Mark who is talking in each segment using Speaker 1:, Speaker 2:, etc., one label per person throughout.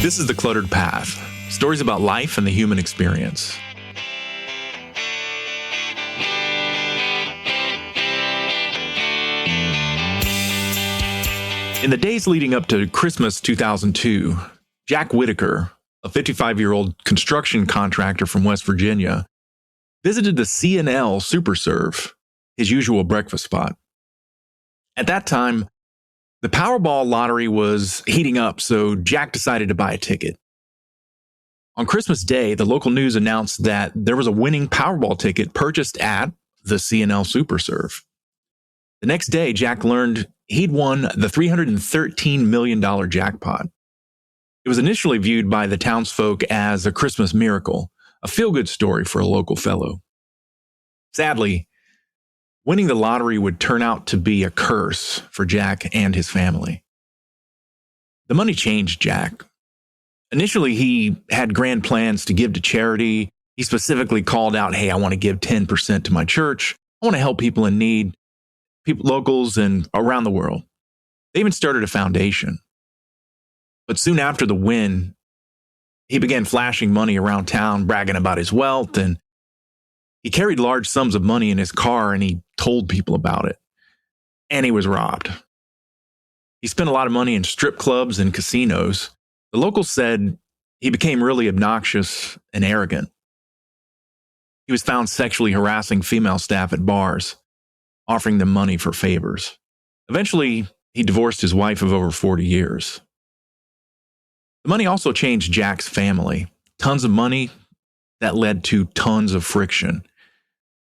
Speaker 1: This is The Cluttered Path, stories about life and the human experience. In the days leading up to Christmas 2002, Jack Whittaker, a 55-year-old construction contractor from West Virginia, visited the C&L Super Serve, his usual breakfast spot. At that time, the PowerBall lottery was heating up, so Jack decided to buy a ticket. On Christmas Day, the local news announced that there was a winning Powerball ticket purchased at the C&L Super Serve. The next day, Jack learned he'd won the $313 million jackpot. It was initially viewed by the townsfolk as a Christmas miracle, a feel-good story for a local fellow. Sadly, winning the lottery would turn out to be a curse for Jack and his family. The money changed Jack. Initially, he had grand plans to give to charity. He specifically called out, hey, I want to give 10% to my church. I want to help people in need, people, locals, and around the world. They even started a foundation. But soon after the win, he began flashing money around town, bragging about his wealth, and he carried large sums of money in his car, and he told people about it. And he was robbed. He spent a lot of money in strip clubs and casinos. The locals said he became really obnoxious and arrogant. He was found sexually harassing female staff at bars, offering them money for favors. Eventually, he divorced his wife of over 40 years. The money also changed Jack's family. Tons of money that led to tons of friction.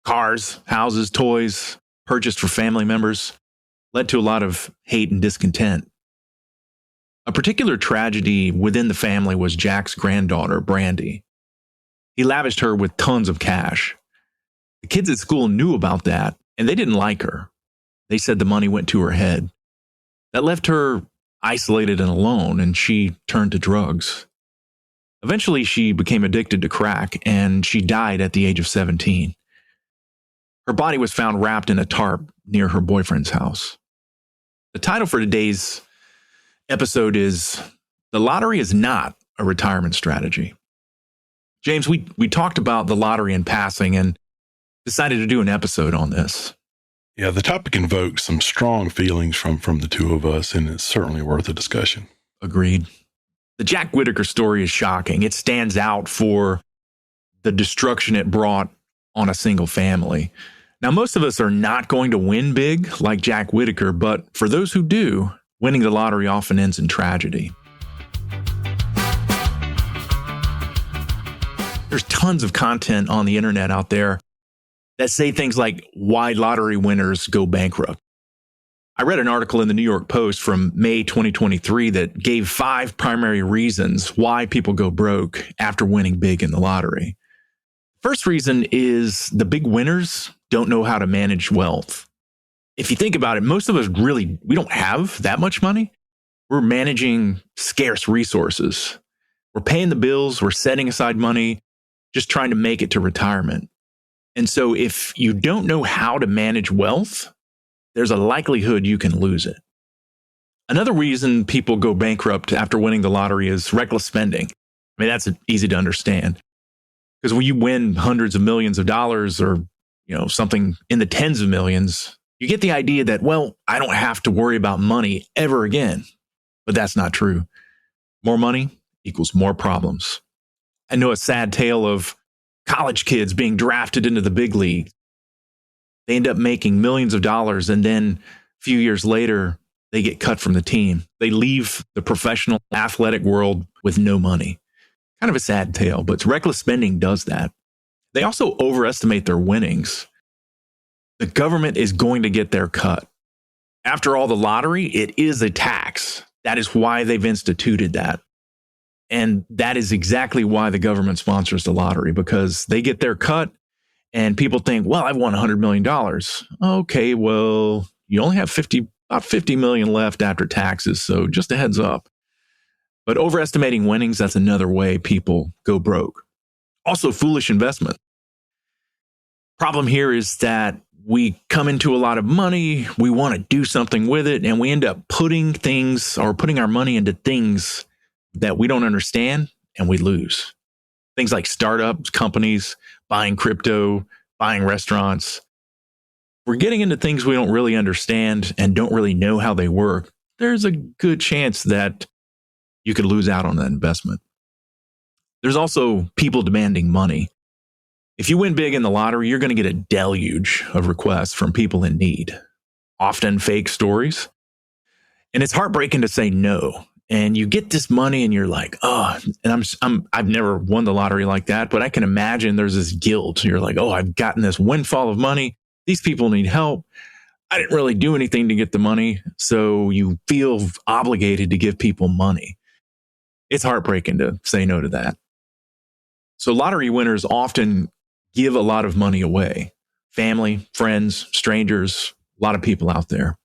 Speaker 1: Cars, houses, toys purchased for family members led to a lot of hate and discontent. A particular tragedy within the family was Jack's granddaughter, Brandy. He lavished her with tons of cash. The kids at school knew about that, and they didn't like her. They said the money went to her head. That left her isolated and alone, and she turned to drugs. Eventually, she became addicted to crack, and she died at the age of 17. Her body was found wrapped in a tarp near her boyfriend's house. The title for today's episode is The Lottery is Not a Retirement Strategy. James, we talked about the lottery in passing and decided to do an episode on this.
Speaker 2: Yeah, the topic invokes some strong feelings from the two of us, and it's certainly worth a discussion.
Speaker 1: Agreed. The Jack Whittaker story is shocking. It stands out for the destruction it brought on a single family. Now, most of us are not going to win big like Jack Whittaker, but for those who do, winning the lottery often ends in tragedy. There's tons of content on the internet out there that say things like why lottery winners go bankrupt. I read an article in the New York Post from May 2023 that gave 5 primary reasons why people go broke after winning big in the lottery. First reason is the big winners don't know how to manage wealth. If you think about it, most of us we don't have that much money. We're managing scarce resources. We're paying the bills. We're setting aside money, just trying to make it to retirement. And so if you don't know how to manage wealth, there's a likelihood you can lose it. Another reason people go bankrupt after winning the lottery is reckless spending. I mean, that's easy to understand. Because when you win hundreds of millions of dollars or, something in the tens of millions, you get the idea that, well, I don't have to worry about money ever again. But that's not true. More money equals more problems. I know a sad tale of college kids being drafted into the big league. They end up making millions of dollars, and then a few years later, they get cut from the team. They leave the professional athletic world with no money. Kind of a sad tale, but reckless spending does that. They also overestimate their winnings. The government is going to get their cut. After all, the lottery, it is a tax. That is why they've instituted that. And that is exactly why the government sponsors the lottery, because they get their cut and people think, well, I've won $100 million. Okay, well, you only have about 50 million left after taxes. So just a heads up. But overestimating winnings, that's another way people go broke. Also, foolish investment. Problem here is that we come into a lot of money, we want to do something with it, and we end up putting our money into things that we don't understand and we lose. Things like startups, companies, buying crypto, buying restaurants. We're getting into things we don't really understand and don't really know how they work. There's a good chance that you could lose out on that investment. There's also people demanding money. If you win big in the lottery, you're going to get a deluge of requests from people in need, often fake stories. And it's heartbreaking to say no. And you get this money and you're like, oh, and I've never won the lottery like that, but I can imagine there's this guilt. You're like, oh, I've gotten this windfall of money. These people need help. I didn't really do anything to get the money. So you feel obligated to give people money. It's heartbreaking to say no to that. So lottery winners often give a lot of money away. Family, friends, strangers, a lot of people out there.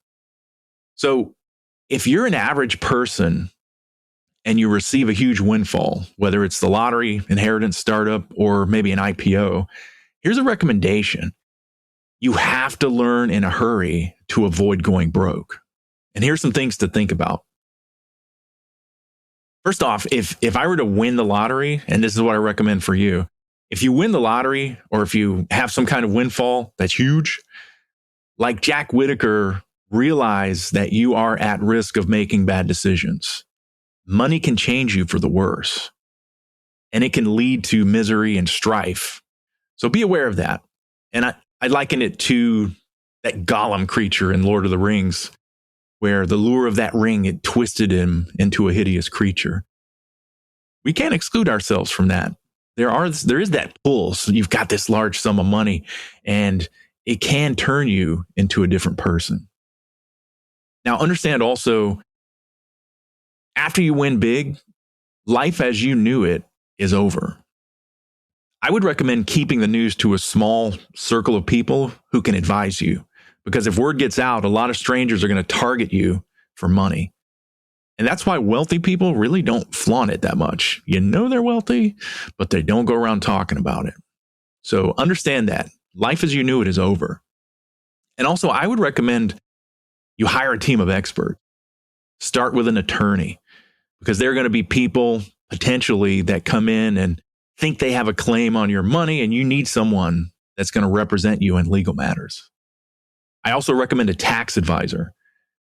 Speaker 1: So if you're an average person and you receive a huge windfall, whether it's the lottery, inheritance, startup, or maybe an IPO, here's a recommendation. You have to learn in a hurry to avoid going broke. And here's some things to think about. First off, if I were to win the lottery, and this is what I recommend for you, if you win the lottery or if you have some kind of windfall that's huge, like Jack Whittaker, realize that you are at risk of making bad decisions. Money can change you for the worse, and it can lead to misery and strife. So be aware of that. And I liken it to that Gollum creature in Lord of the Rings, where the lure of that ring, it twisted him into a hideous creature. We can't exclude ourselves from that. There is that pull. So you've got this large sum of money, and it can turn you into a different person. Now, understand also, after you win big, life as you knew it is over. I would recommend keeping the news to a small circle of people who can advise you, because if word gets out, a lot of strangers are going to target you for money. And that's why wealthy people really don't flaunt it that much. You know they're wealthy, but they don't go around talking about it. So understand that life as you knew it is over. And also, I would recommend you hire a team of experts. Start with an attorney, because there are going to be people potentially that come in and think they have a claim on your money, and you need someone that's going to represent you in legal matters. I also recommend a tax advisor.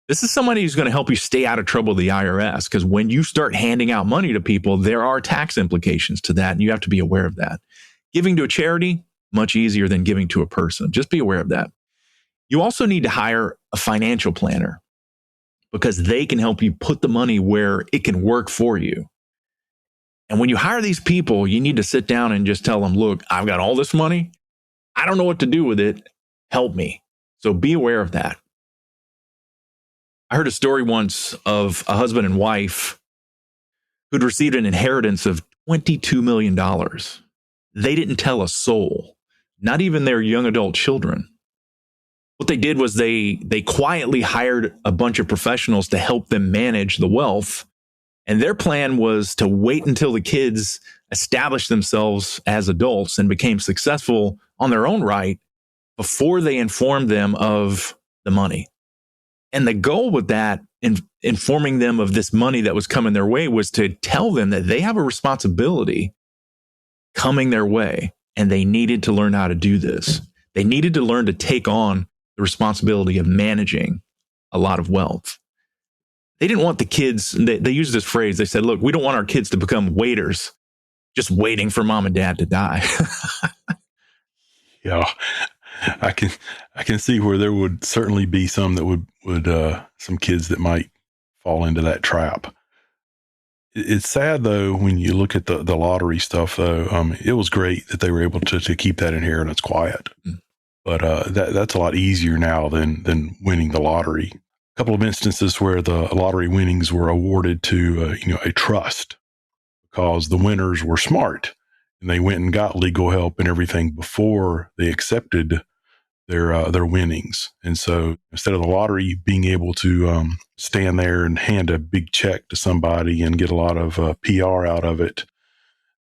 Speaker 1: This is somebody who's going to help you stay out of trouble with the IRS, because when you start handing out money to people, there are tax implications to that, and you have to be aware of that. Giving to a charity, much easier than giving to a person. Just be aware of that. You also need to hire a financial planner, because they can help you put the money where it can work for you. And when you hire these people, you need to sit down and just tell them, look, I've got all this money. I don't know what to do with it. Help me. So be aware of that. I heard a story once of a husband and wife who'd received an inheritance of $22 million. They didn't tell a soul, not even their young adult children. What they did was they quietly hired a bunch of professionals to help them manage the wealth. And their plan was to wait until the kids established themselves as adults and became successful on their own right before they informed them of the money. And the goal with that, in informing them of this money that was coming their way, was to tell them that they have a responsibility coming their way, and they needed to learn how to do this. They needed to learn to take on the responsibility of managing a lot of wealth. They didn't want the kids, they used this phrase, they said, look, we don't want our kids to become waiters, just waiting for mom and dad to die.
Speaker 2: Yeah, I can see where there would certainly be some that would some kids that might fall into that trap. It's sad though when you look at the lottery stuff. Though it was great that they were able to keep that inheritance quiet, but that's a lot easier now than winning the lottery. A couple of instances where the lottery winnings were awarded to a trust, because the winners were smart and they went and got legal help and everything before they accepted their winnings. And so instead of the lottery being able to stand there and hand a big check to somebody and get a lot of PR out of it,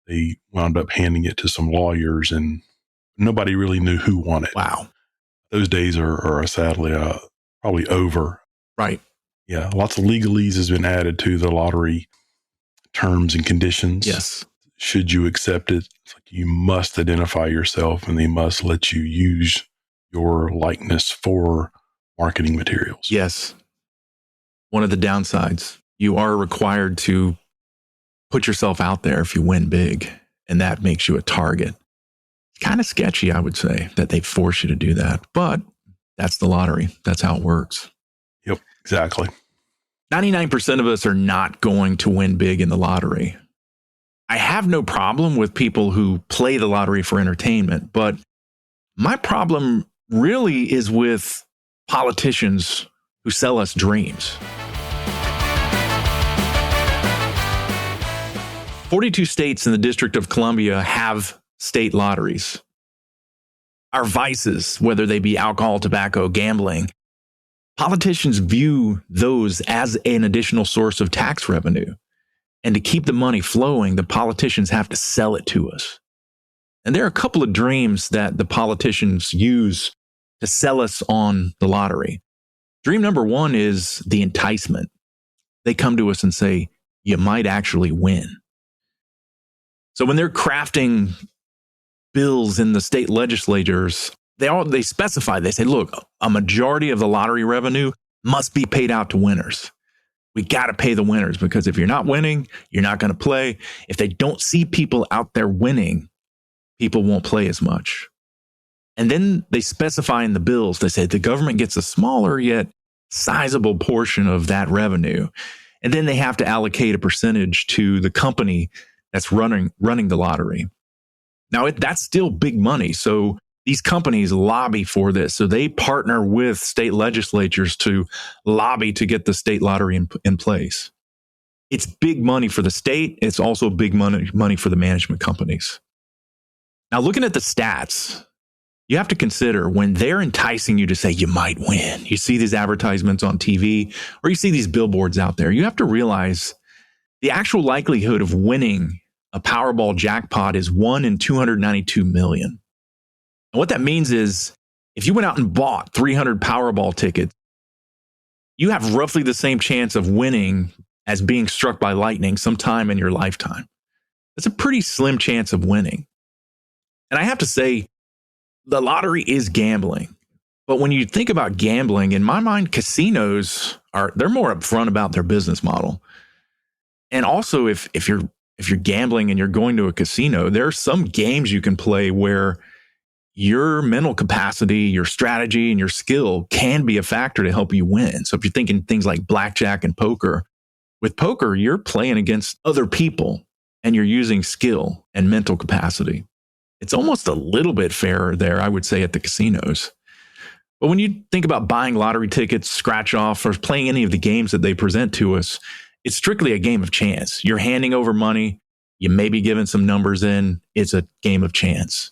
Speaker 2: they wound up handing it to some lawyers, and nobody really knew who won it.
Speaker 1: Wow.
Speaker 2: Those days are sadly probably over.
Speaker 1: Right.
Speaker 2: Yeah. Lots of legalese has been added to the lottery terms and conditions.
Speaker 1: Yes.
Speaker 2: Should you accept it, it's like you must identify yourself and they must let you use your likeness for marketing materials.
Speaker 1: Yes. One of the downsides, you are required to put yourself out there if you win big, and that makes you a target. Kind of sketchy, I would say, that they force you to do that, but that's the lottery. That's how it works.
Speaker 2: Yep, exactly.
Speaker 1: 99% of us are not going to win big in the lottery. I have no problem with people who play the lottery for entertainment, but my problem really is with politicians who sell us dreams. 42 states in the District of Columbia have state lotteries. Our vices, whether they be alcohol, tobacco, gambling, politicians view those as an additional source of tax revenue. And to keep the money flowing, the politicians have to sell it to us. And there are a couple of dreams that the politicians use to sell us on the lottery. Dream number one is the enticement. They come to us and say, you might actually win. So when they're crafting bills in the state legislatures, they specify, they say, look, a majority of the lottery revenue must be paid out to winners. We got to pay the winners, because if you're not winning, you're not going to play. If they don't see people out there winning, people won't play as much. And then they specify in the bills, they say the government gets a smaller yet sizable portion of that revenue. And then they have to allocate a percentage to the company that's running the lottery. Now, that's still big money. So these companies lobby for this. So they partner with state legislatures to lobby to get the state lottery in place. It's big money for the state. It's also big money for the management companies. Now, looking at the stats, you have to consider when they're enticing you to say you might win. You see these advertisements on TV or you see these billboards out there. You have to realize the actual likelihood of winning a PowerBall jackpot is 1 in 292 million. And what that means is if you went out and bought 300 Powerball tickets, you have roughly the same chance of winning as being struck by lightning sometime in your lifetime. That's a pretty slim chance of winning. And I have to say, the lottery is gambling. But when you think about gambling, in my mind, casinos they're more upfront about their business model. And also, if you're gambling and you're going to a casino, there are some games you can play where your mental capacity, your strategy, and your skill can be a factor to help you win. So if you're thinking things like blackjack and poker, with poker, you're playing against other people and you're using skill and mental capacity. It's almost a little bit fairer there, I would say, at the casinos. But when you think about buying lottery tickets, scratch off, or playing any of the games that they present to us, it's strictly a game of chance. You're handing over money. You may be giving some numbers in. It's a game of chance.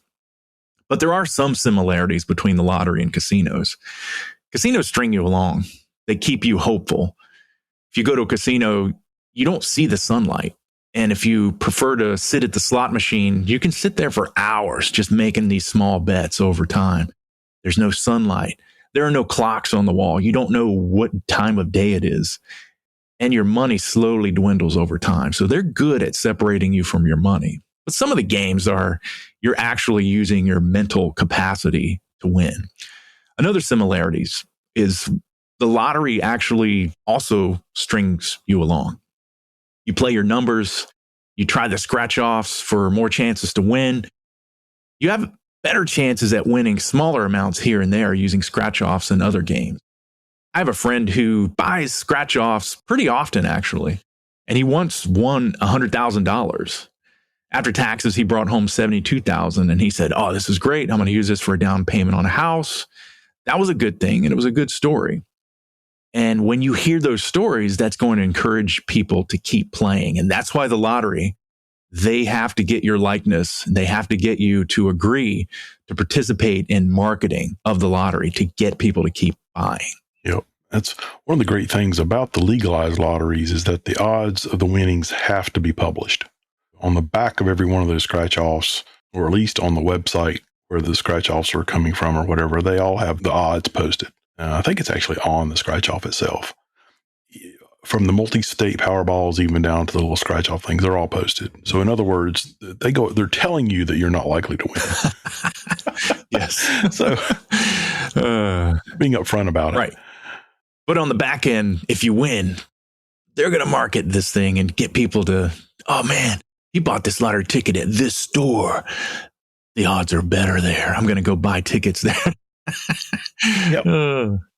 Speaker 1: But there are some similarities between the lottery and casinos. Casinos string you along. They keep you hopeful. If you go to a casino, you don't see the sunlight. And if you prefer to sit at the slot machine, you can sit there for hours just making these small bets over time. There's no sunlight. There are no clocks on the wall. You don't know what time of day it is. And your money slowly dwindles over time. So they're good at separating you from your money. But some of the games you're actually using your mental capacity to win. Another similarities is the lottery actually also strings you along. You play your numbers, you try the scratch offs for more chances to win. You have better chances at winning smaller amounts here and there using scratch offs in other games. I have a friend who buys scratch offs pretty often, actually, and he once won $100,000. After taxes, he brought home $72,000, and he said, "Oh, this is great. I'm going to use this for a down payment on a house." That was a good thing, and it was a good story. And when you hear those stories, that's going to encourage people to keep playing. And that's why the lottery, they have to get your likeness. They have to get you to agree to participate in marketing of the lottery to get people to keep buying.
Speaker 2: Yep. That's one of the great things about the legalized lotteries is that the odds of the winnings have to be published on the back of every one of those scratch offs, or at least on the website where the scratch offs are coming from or whatever. They all have the odds posted. I think it's actually on the scratch off itself. from the multi-state Powerballs even down to the little scratch-off things, they're all posted. So in other words, they're telling you that you're not likely to win.
Speaker 1: Yes.
Speaker 2: So being upfront about it.
Speaker 1: Right. But on the back end, if you win, they're going to market this thing and get people to, oh man, he bought this lottery ticket at this store. The odds are better there. I'm going to go buy tickets there.
Speaker 2: Yep.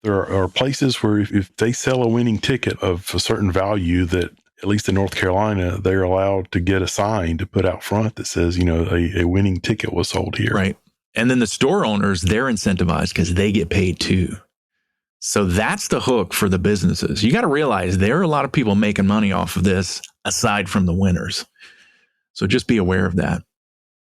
Speaker 2: There are places where if they sell a winning ticket of a certain value, that at least in North Carolina, they're allowed to get a sign to put out front that says, a winning ticket was sold here.
Speaker 1: Right. And then the store owners, they're incentivized because they get paid too. So that's the hook for the businesses. You got to realize there are a lot of people making money off of this aside from the winners. So just be aware of that.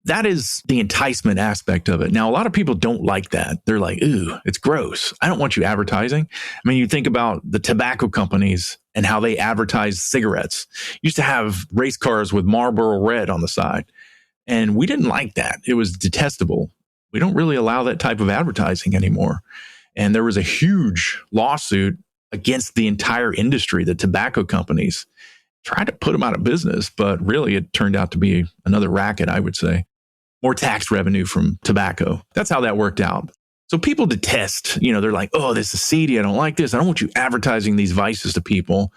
Speaker 1: That is the enticement aspect of it. Now, a lot of people don't like that. They're like, ooh, it's gross. I don't want you advertising. I mean, you think about the tobacco companies and how they advertise cigarettes. Used to have race cars with Marlboro Red on the side. And we didn't like that. It was detestable. We don't really allow that type of advertising anymore. And there was a huge lawsuit against the entire industry. The tobacco companies tried to put them out of business, but really it turned out to be another racket, I would say. More tax revenue from tobacco. That's how that worked out. So people detest, they're like, oh, this is seedy. I don't like this. I don't want you advertising these vices to people.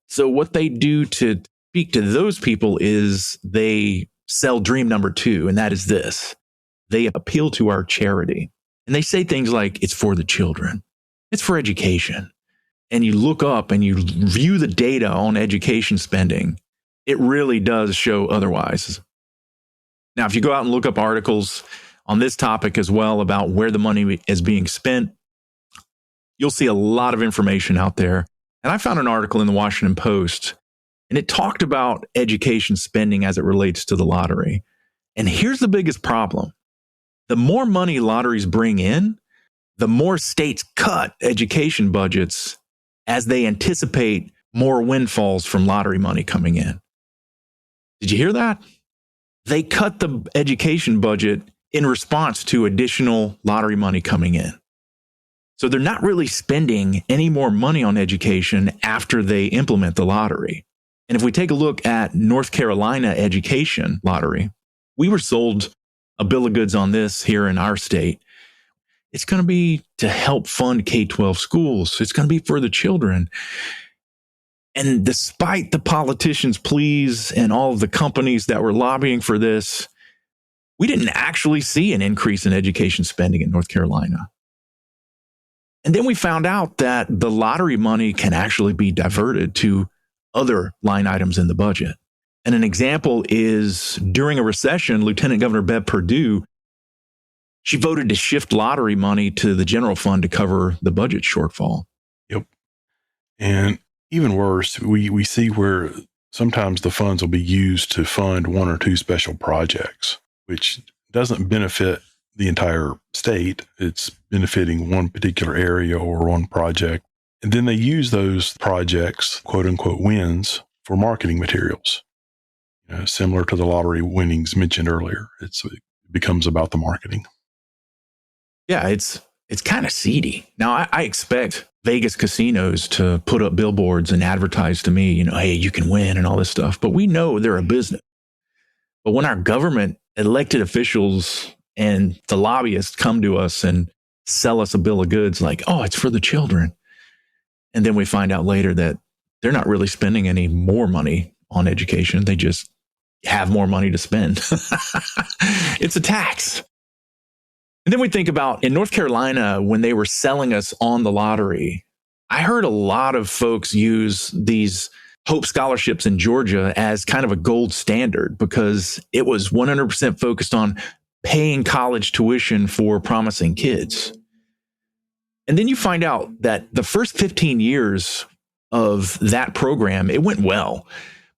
Speaker 1: So what they do to speak to those people is they sell dream number 2, and that is this. They appeal to our charity. And they say things like, it's for the children. It's for education. And you look up and you view the data on education spending. It really does show otherwise. Now, if you go out and look up articles on this topic as well about where the money is being spent, you'll see a lot of information out there. And I found an article in the Washington Post, and it talked about education spending as it relates to the lottery. And here's the biggest problem. The more money lotteries bring in, the more states cut education budgets as they anticipate more windfalls from lottery money coming in. Did you hear that? They cut the education budget in response to additional lottery money coming in. So they're not really spending any more money on education after they implement the lottery. And if we take a look at North Carolina education lottery, we were sold a bill of goods on this here in our state. It's going to be to help fund K-12 schools. It's going to be for the children. And despite the politicians' pleas and all of the companies that were lobbying for this, we didn't actually see an increase in education spending in North Carolina. And then we found out that the lottery money can actually be diverted to other line items in the budget. And an example is during a recession, Lieutenant Governor Bev Perdue, she voted to shift lottery money to the general fund to cover the budget shortfall.
Speaker 2: Yep. And even worse, we see where sometimes the funds will be used to fund one or two special projects, which doesn't benefit the entire state. It's benefiting one particular area or one project. And then they use those projects, quote unquote, wins for marketing materials. Similar to the lottery winnings mentioned earlier. It becomes about the marketing.
Speaker 1: Yeah, it's kind of seedy. Now, I expect Vegas casinos to put up billboards and advertise to me, hey, you can win and all this stuff. But we know they're a business. But when our government, elected officials, and the lobbyists come to us and sell us a bill of goods like, oh, it's for the children. And then we find out later that they're not really spending any more money on education. They just have more money to spend. It's a tax. And then we think about in North Carolina, when they were selling us on the lottery, I heard a lot of folks use these Hope scholarships in Georgia as kind of a gold standard because it was 100% focused on paying college tuition for promising kids. And then you find out that the first 15 years of that program, it went well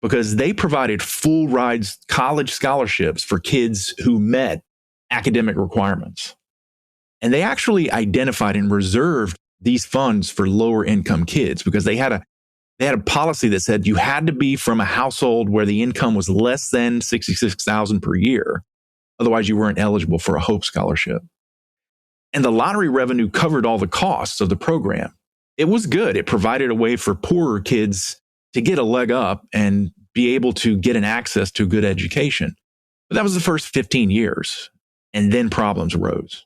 Speaker 1: because they provided full ride college scholarships for kids who met academic requirements. And they actually identified and reserved these funds for lower income kids because they had a policy that said you had to be from a household where the income was less than $66,000 per year. Otherwise, you weren't eligible for a Hope scholarship. And the lottery revenue covered all the costs of the program. It was good. It provided a way for poorer kids to get a leg up and be able to get an access to a good education. But that was the first 15 years. And then problems arose.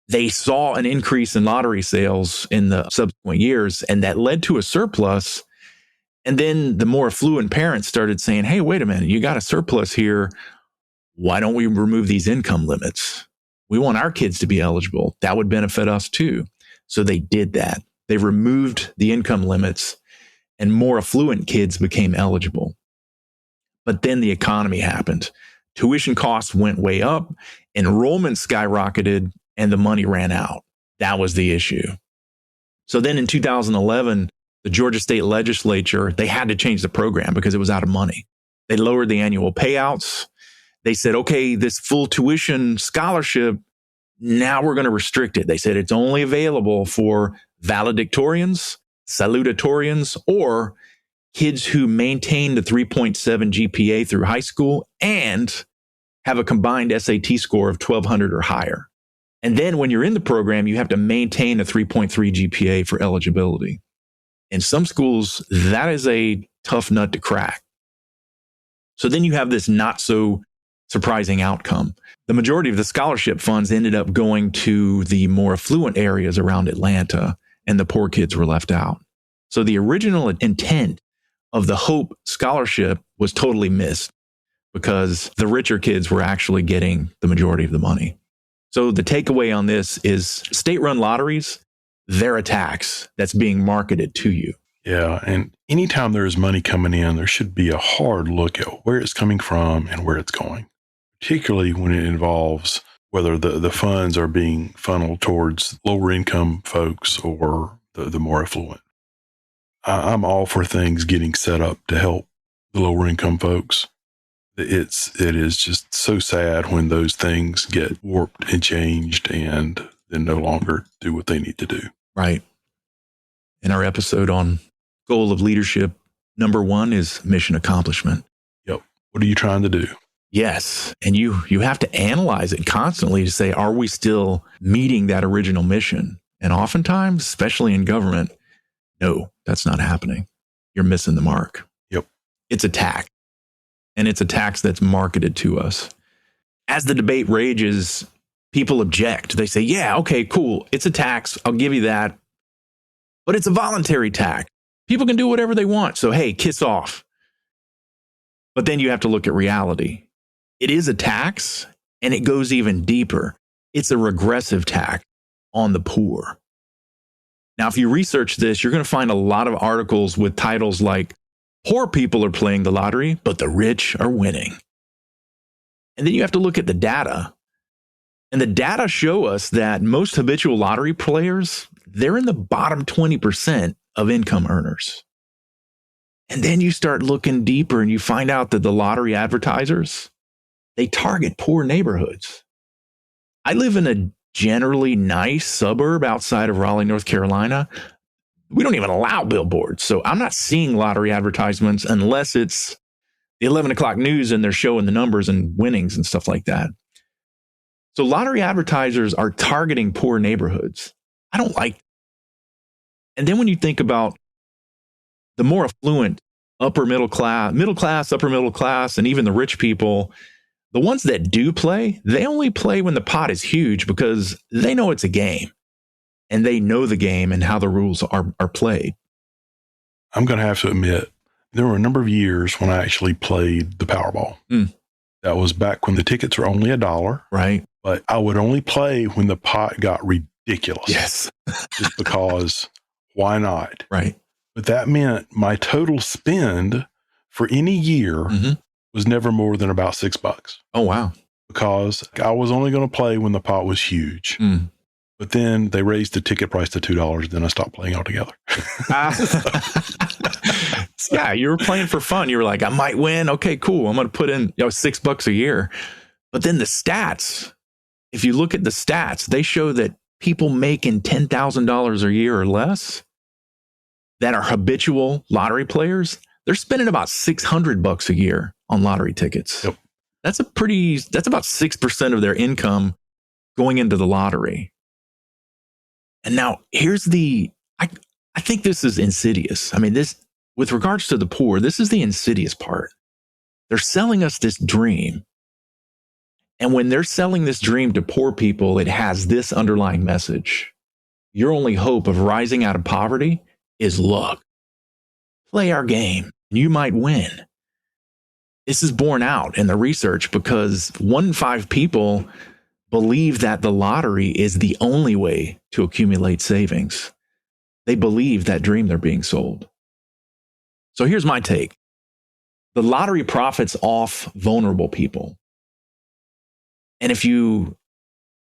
Speaker 1: They saw an increase in lottery sales in the subsequent years, and that led to a surplus. And then the more affluent parents started saying, hey, wait a minute, you got a surplus here. Why don't we remove these income limits? We want our kids to be eligible. That would benefit us too. So they did that. They removed the income limits and more affluent kids became eligible. But then the economy happened. Tuition costs went way up, enrollment skyrocketed, and the money ran out. That was the issue. So then in 2011, the Georgia State Legislature, they had to change the program because it was out of money. They lowered the annual payouts. They said, okay, this full tuition scholarship, now we're going to restrict it. They said it's only available for valedictorians, salutatorians, or kids who maintain the 3.7 GPA through high school and have a combined SAT score of 1200 or higher. And then when you're in the program, you have to maintain a 3.3 GPA for eligibility. In some schools, that is a tough nut to crack. So then you have this not so surprising outcome. The majority of the scholarship funds ended up going to the more affluent areas around Atlanta, and the poor kids were left out. So the original intent of the Hope Scholarship was totally missed because the richer kids were actually getting the majority of the money. So the takeaway on this is state-run lotteries, they're a tax that's being marketed to you.
Speaker 2: Yeah. And anytime there is money coming in, there should be a hard look at where it's coming from and where it's going, particularly when it involves whether the funds are being funneled towards lower income folks or the more affluent. I'm all for things getting set up to help the lower income folks. It is just so sad when those things get warped and changed and then no longer do what they need to do.
Speaker 1: Right. In our episode on goal of leadership, number 1 is mission accomplishment.
Speaker 2: Yep. What are you trying to do?
Speaker 1: Yes. And you have to analyze it constantly to say, are we still meeting that original mission? And oftentimes, especially in government, no, that's not happening. You're missing the mark.
Speaker 2: Yep.
Speaker 1: It's a tax. And it's a tax that's marketed to us. As the debate rages, people object. They say, yeah, okay, cool. It's a tax. I'll give you that. But it's a voluntary tax. People can do whatever they want. So, hey, kiss off. But then you have to look at reality. It is a tax, and it goes even deeper. It's a regressive tax on the poor. Now, if you research this, you're going to find a lot of articles with titles like, poor people are playing the lottery, but the rich are winning. And then you have to look at the data. And the data show us that most habitual lottery players, they're in the bottom 20% of income earners. And then you start looking deeper and you find out that the lottery advertisers, they target poor neighborhoods. I live in a generally nice suburb outside of Raleigh, North Carolina. We don't even allow billboards. So I'm not seeing lottery advertisements unless it's the 11 o'clock news and they're showing the numbers and winnings and stuff like that. So lottery advertisers are targeting poor neighborhoods. I don't like that. And then when you think about the more affluent upper middle class, upper middle class, and even the rich people, the ones that do play, they only play when the pot is huge because they know it's a game. And they know the game and how the rules are played.
Speaker 2: I'm going to have to admit, there were a number of years when I actually played the Powerball. That was back when the tickets were only $1.
Speaker 1: Right.
Speaker 2: But I would only play when the pot got ridiculous.
Speaker 1: Yes.
Speaker 2: Just because, why not?
Speaker 1: Right.
Speaker 2: But that meant my total spend for any year was never more than about $6.
Speaker 1: Oh, wow.
Speaker 2: Because I was only going to play when the pot was huge. But then they raised the ticket price to $2. Then I stopped playing altogether.
Speaker 1: Yeah, you were playing for fun. You were like, I might win. Okay, cool. I'm going to put in $6 a year. But then the stats, if you look at the stats, they show that people making $10,000 a year or less that are habitual lottery players, they're spending about $600 a year on lottery tickets.
Speaker 2: Yep.
Speaker 1: That's about 6% of their income going into the lottery. And now here's I think this is insidious. I mean, with regards to the poor, this is the insidious part. They're selling us this dream. And when they're selling this dream to poor people, it has this underlying message. Your only hope of rising out of poverty is luck. Play our game, and you might win. This is borne out in the research because 1 in 5 people believe that the lottery is the only way to accumulate savings. They believe that dream they're being sold. So here's my take. The lottery profits off vulnerable people. And if you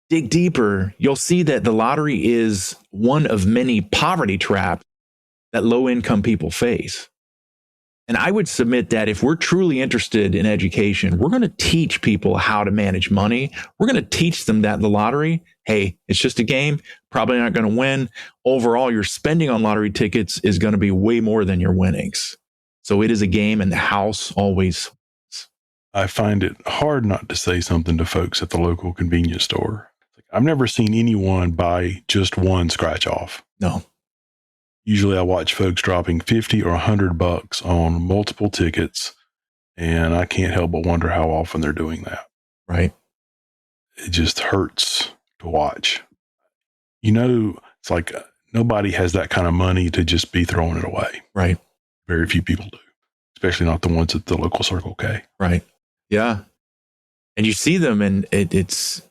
Speaker 1: dig deeper, you'll see that the lottery is one of many poverty traps that low-income people face. And I would submit that if we're truly interested in education, we're going to teach people how to manage money. We're going to teach them that the lottery, hey, it's just a game, probably not going to win. Overall, your spending on lottery tickets is going to be way more than your winnings. So it is a game, and the house always wins.
Speaker 2: I find it hard not to say something to folks at the local convenience store. I've never seen anyone buy just one scratch off.
Speaker 1: No.
Speaker 2: Usually I watch folks dropping $50 or $100 on multiple tickets, and I can't help but wonder how often they're doing that.
Speaker 1: Right.
Speaker 2: It just hurts to watch. You know, it's like nobody has that kind of money to just be throwing it away.
Speaker 1: Right.
Speaker 2: Very few people do, especially not the ones at the local Circle K.
Speaker 1: Right. Yeah. And you see them, and it's,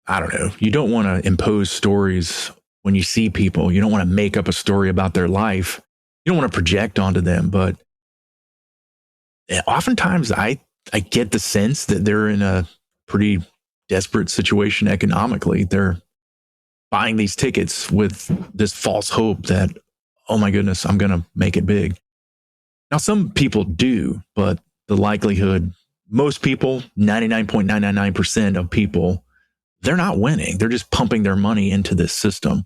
Speaker 1: I don't know, you don't want to impose stories when you see people. You don't want to make up a story about their life. You don't want to project onto them. But oftentimes I get the sense that they're in a pretty desperate situation economically. They're buying these tickets with this false hope that, oh my goodness, I'm going to make it big. Now, some people do, but the likelihood, most people, 99.999% of people, they're not winning. They're just pumping their money into this system.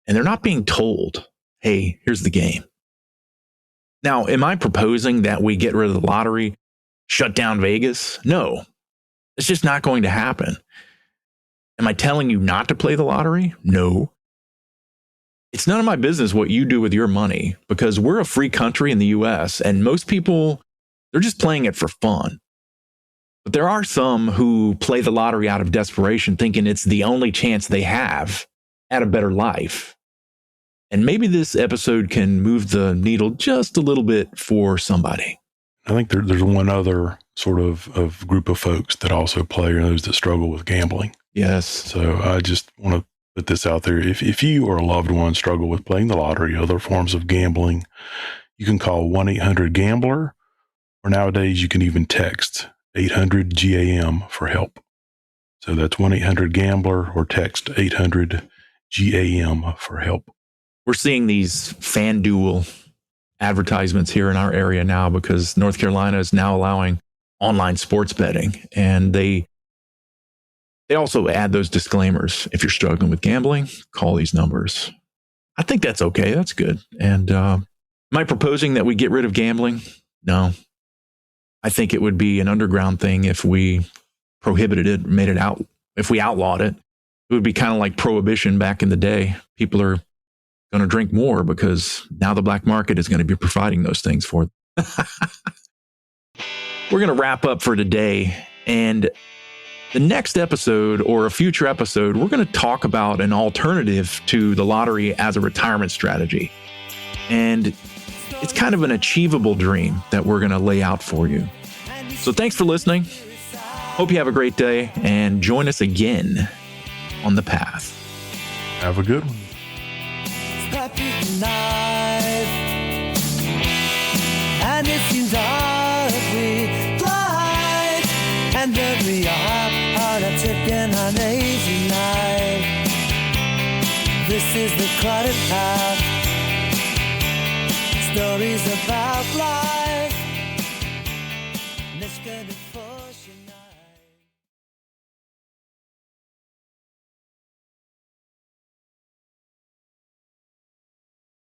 Speaker 1: And they're not being told, hey, here's the game. Now, am I proposing that we get rid of the lottery, shut down Vegas? No, it's just not going to happen. Am I telling you not to play the lottery? No. It's none of my business what you do with your money, because we're a free country in the US, and most people, they're just playing it for fun. But there are some who play the lottery out of desperation, thinking it's the only chance they have at a better life. And maybe this episode can move the needle just a little bit for somebody.
Speaker 2: I think there's one other sort of group of folks that also play, or those that struggle with gambling.
Speaker 1: Yes.
Speaker 2: So I just want to put this out there. If you or a loved one struggle with playing the lottery, other forms of gambling, you can call 1-800-GAMBLER, or nowadays you can even text 800-GAM for help. So that's 1-800-GAMBLER, or text 800-GAM for help.
Speaker 1: We're seeing these FanDuel advertisements here in our area now because North Carolina is now allowing online sports betting. And they also add those disclaimers. If you're struggling with gambling, call these numbers. I think that's okay. That's good. And am I proposing that we get rid of gambling? No. I think it would be an underground thing if we prohibited it, made it out. If we outlawed it, it would be kind of like prohibition back in the day. People are going to drink more because now the black market is going to be providing those things for them. We're going to wrap up for today. And the next episode, or a future episode, we're going to talk about an alternative to the lottery as a retirement strategy. And it's kind of an achievable dream that we're going to lay out for you. So thanks for listening. Hope you have a great day, and join us again on the path.
Speaker 2: Have a good one.
Speaker 3: And it seems ugly, blind, and every heart a ticking on easy night. This is the cluttered path. Stories about life. Let's get it for tonight.